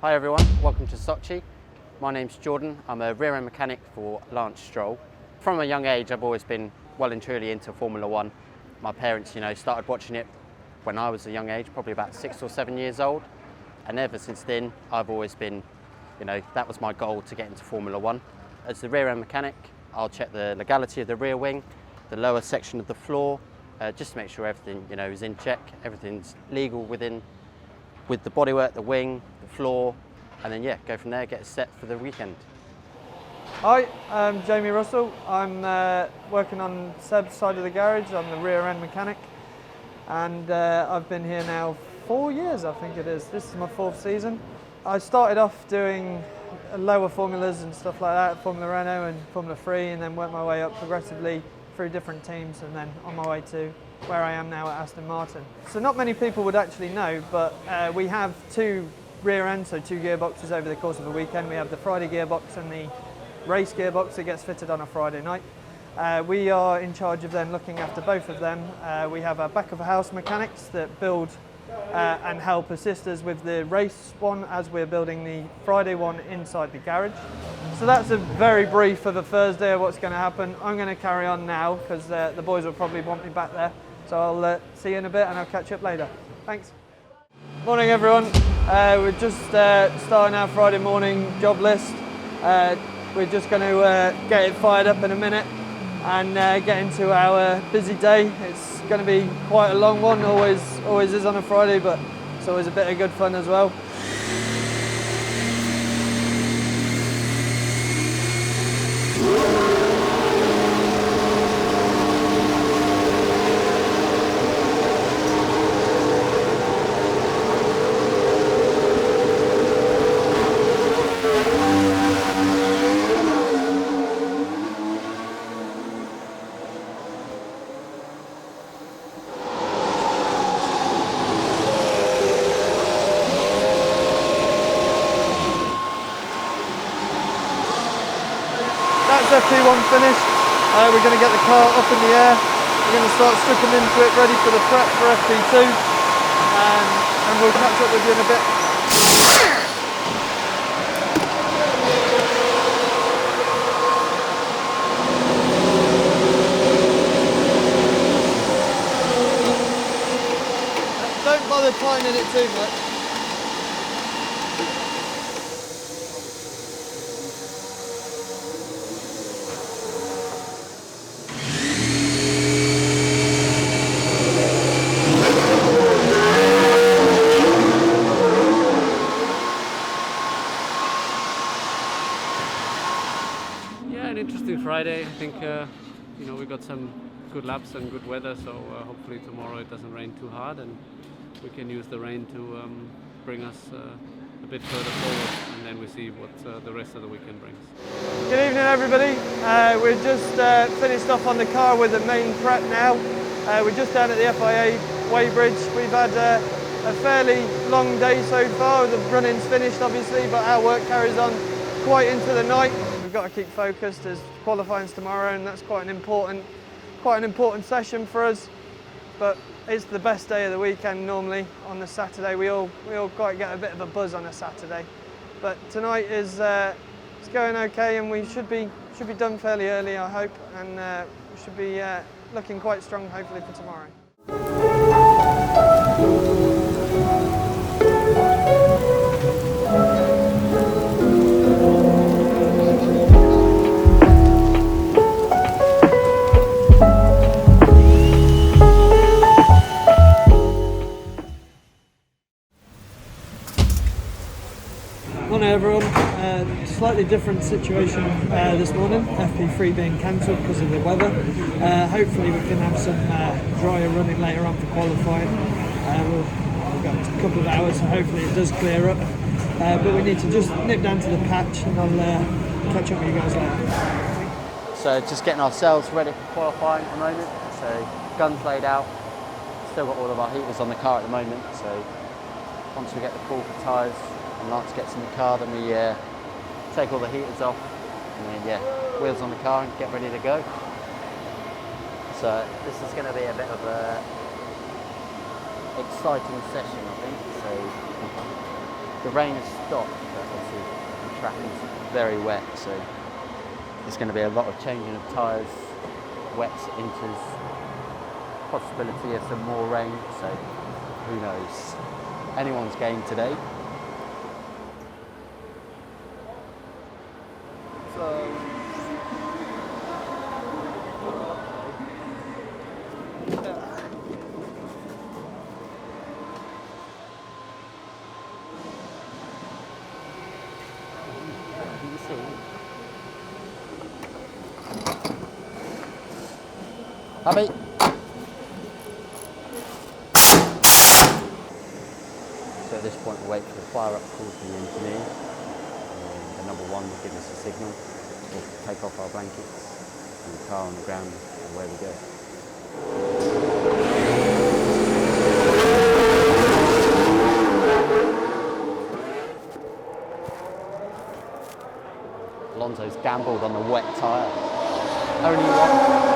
Hi everyone, welcome to Sochi. My name's Jordan. I'm a rear end mechanic for Lance Stroll. From a young age, I've always been well and truly into Formula One. My parents, started watching it when I was a young age, probably about 6 or 7 years old. And ever since then, I've always been, that was my goal, to get into Formula One. As the rear end mechanic, I'll check the legality of the rear wing, the lower section of the floor, just to make sure everything, is in check, everything's legal with the bodywork, the wing, the floor, and then go from there, get it set for the weekend. Hi, I'm Jamie Russell. I'm working on Seb's side of the garage. I'm the rear end mechanic, and I've been here now 4 years, I think it is. This is my 4th season. I started off doing lower formulas and stuff like that, Formula Renault and Formula 3, and then worked my way up progressively through different teams, and then on my way to where I am now at Aston Martin. So not many people would actually know, but we have 2 rear ends, so 2 gearboxes over the course of a weekend. We have the Friday gearbox and the race gearbox that gets fitted on a Friday night. We are in charge of then looking after both of them. We have our back of the house mechanics that build and help assist us with the race one as we're building the Friday one inside the garage. So that's a very brief of a Thursday of what's going to happen. I'm going to carry on now because the boys will probably want me back there. So I'll see you in a bit and I'll catch you up later. Thanks. Morning everyone. We're just starting our Friday morning job list. We're just going to get it fired up in a minute and get into our busy day. It's going to be quite a long one, always is on a Friday, but it's always a bit of good fun as well. That's FP1 finished. We're going to get the car up in the air. We're going to start stripping into it, ready for the prep for FP2. And we'll catch up with you in a bit. Don't bother tightening it too much. An interesting Friday. I think we got some good laps and good weather, so hopefully tomorrow it doesn't rain too hard and we can use the rain to bring us a bit further forward, and then we see what the rest of the weekend brings. Good evening everybody. We're just finished off on the car with the main prep now. We're just down at the FIA weighbridge. We've had a fairly long day so far. The running's finished obviously, but our work carries on quite into the night. We've got to keep focused. There's qualifying's tomorrow, and that's quite an important session for us. But it's the best day of the weekend normally on the Saturday. We all quite get a bit of a buzz on a Saturday. But tonight is it's going okay, and we should be done fairly early, I hope, and we should be looking quite strong hopefully for tomorrow. slightly different situation this morning, FP3 being cancelled because of the weather. Hopefully we can have some drier running later on for qualifying. We've got a couple of hours, so hopefully it does clear up. But we need to just nip down to the patch, and I'll catch up with you guys later. So just getting ourselves ready for qualifying at the moment. So guns laid out. Still got all of our heaters on the car at the moment. So once we get the call for tyres and Lance gets in the car, then we take all the heaters off, and then wheels on the car and get ready to go. So this is going to be a bit of a exciting session, I think. So the rain has stopped, but obviously the track is very wet, so there's going to be a lot of changing of tyres, wets, inters, possibility of some more rain, so who knows. Anyone's game today. Happy? So at this point we'll wait for the fire up call from the engineer. And the number one will give us a signal. We'll take off our blankets and the car on the ground and away we go. Alonso's gambled on the wet tyre. Only one.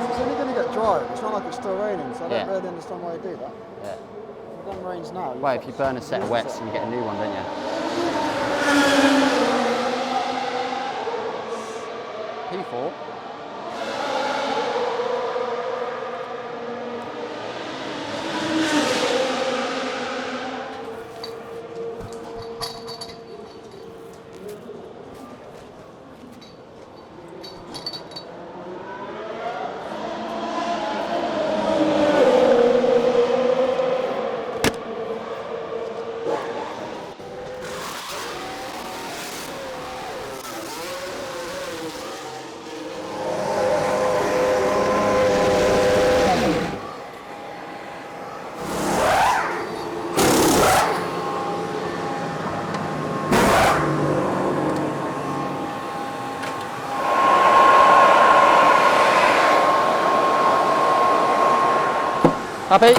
It's only going to get dry. It's not like it's still raining, so I don't Yeah. really understand why you do that. Yeah. When it rains now. Well, if you burn a set of wets, you get a new one, don't you? P4. Happy?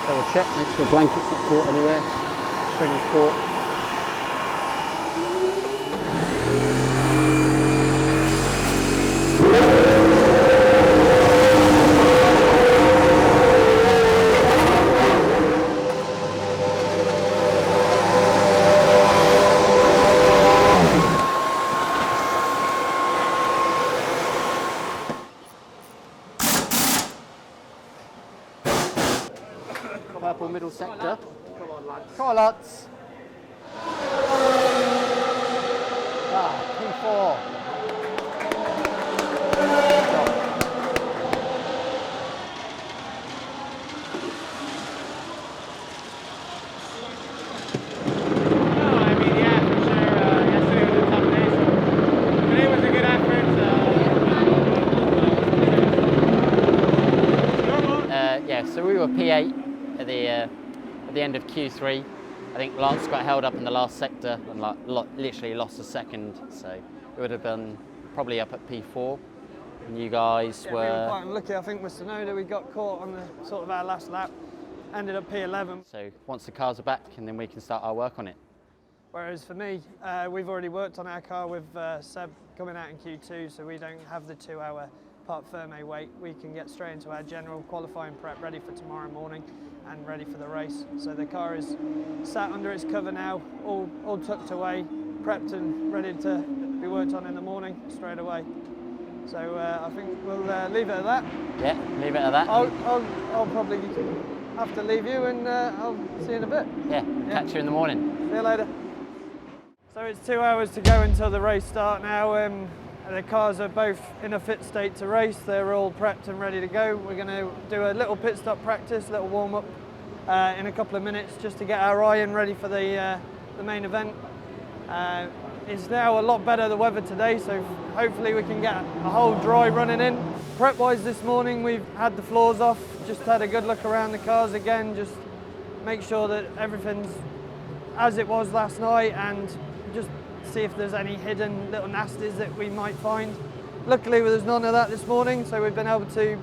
Double check, make sure blanket's not caught anywhere. String is caught. Purple middle sector. Come on, lads. P4. So we were P8 at the end of Q3. I think Lance got held up in the last sector and literally lost a second, so it would have been probably up at P4. And you guys We were quite unlucky. I think with Sonoda we got caught on the sort of our last lap, ended up P11. So once the cars are back, and then we can start our work on it. Whereas for me, we've already worked on our car with Seb coming out in Q2, so we don't have the 2-hour part firme wait. We can get straight into our general qualifying prep, ready for tomorrow morning and ready for the race. So the car is sat under its cover now, all tucked away, prepped and ready to be worked on in the morning straight away. So I think we'll leave it at that. Yeah, leave it at that. I'll probably have to leave you, and I'll see you in a bit. Yeah, catch you in the morning. See you later. So it's 2 hours to go until the race start now. The cars are both in a fit state to race. They're all prepped and ready to go. We're going to do a little pit stop practice, a little warm up in a couple of minutes just to get our eye in ready for the main event. It's now a lot better, the weather today, so hopefully we can get a whole dry running in. Prep wise this morning we've had the floors off, just had a good look around the cars again, just make sure that everything's as it was last night and just see if there's any hidden little nasties that we might find. Luckily there's none of that this morning, so we've been able to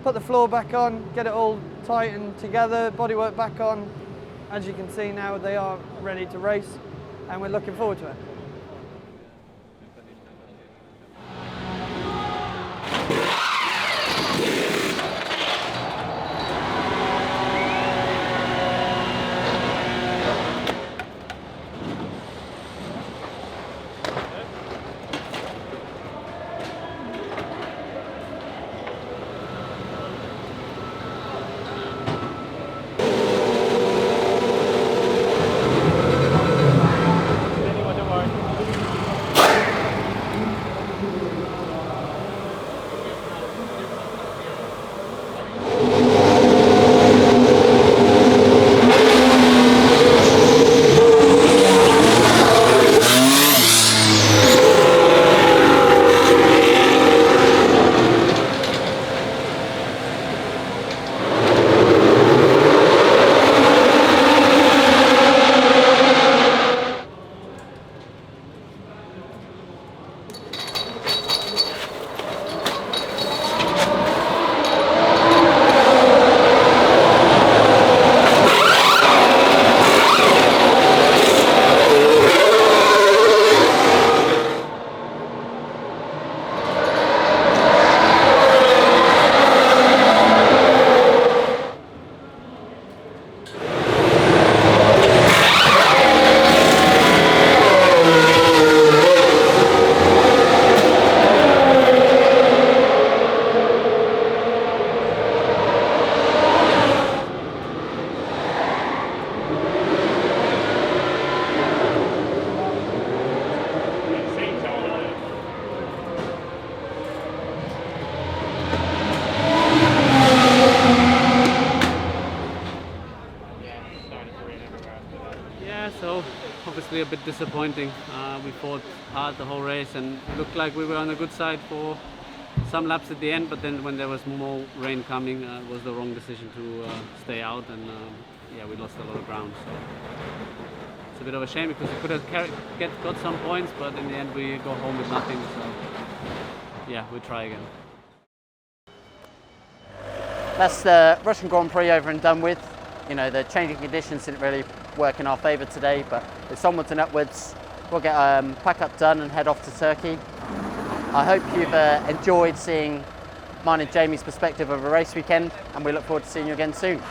put the floor back on, get it all tight and together, bodywork back on. As you can see now they are ready to race and we're looking forward to it. So obviously a bit disappointing. We fought hard the whole race and it looked like we were on the good side for some laps at the end, but then when there was more rain coming, it was the wrong decision to stay out, and yeah, we lost a lot of ground. So it's a bit of a shame because we could have got some points, but in the end we go home with nothing. So yeah, we'll try again. That's the Russian Grand Prix over and done with. You know, the changing conditions didn't really work in our favour today, but it's onwards and upwards. We'll get pack up done and head off to Turkey. I hope you've enjoyed seeing mine and Jamie's perspective of a race weekend, and we look forward to seeing you again soon.